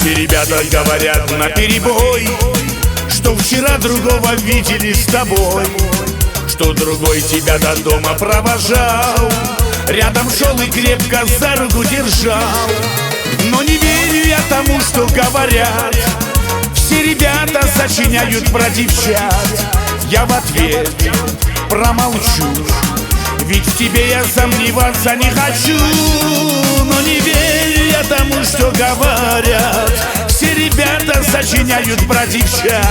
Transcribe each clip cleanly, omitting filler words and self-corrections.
Все ребята говорят наперебой, что вчера другого видели с тобой, что другой тебя до дома провожал, рядом шел и крепко за руку держал. Но не верю я тому, что говорят. Все ребята сочиняют про девчат. Я в ответ промолчу, ведь в тебе я сомневаться не хочу. Но не верю я тому, что говорят. Все ребята сочиняют про девчат.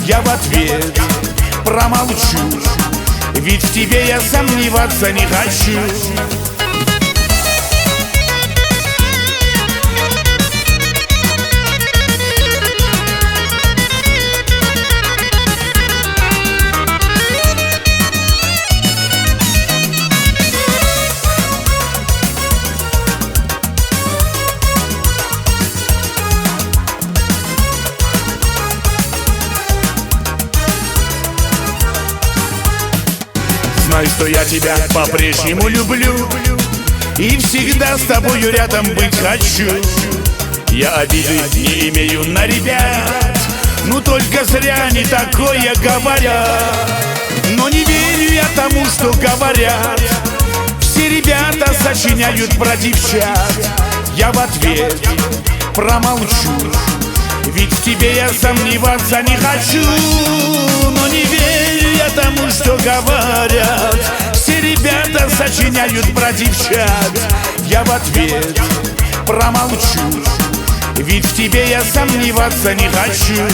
Я в ответ промолчу, ведь в тебе я сомневаться не хочу. Знай, что я тебя по-прежнему люблю и всегда с тобою рядом быть хочу. Я обиды не имею на ребят, ну только зря они такое говорят. Но не верю я тому, что говорят. Все ребята сочиняют про девчат. Я в ответ промолчу, ведь в тебе я сомневаться не хочу. Но не верю я тому, что говорят. Все ребята сочиняют про девчат. Я в ответ промолчу, ведь в тебе я сомневаться не хочу.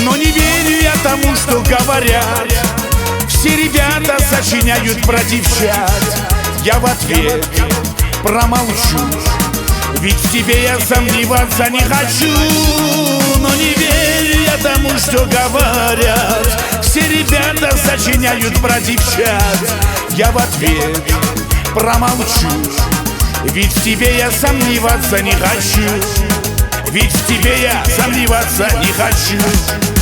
Но не верю я тому, что говорят. Все ребята сочиняют про девчат. Я в ответ промолчу, ведь в тебе я сомневаться не хочу. Но не верю я тому, что говорят. Все ребята сочиняют про девчат. Я в ответ промолчу, ведь в тебе я сомневаться не хочу. Ведь в тебе я сомневаться не хочу.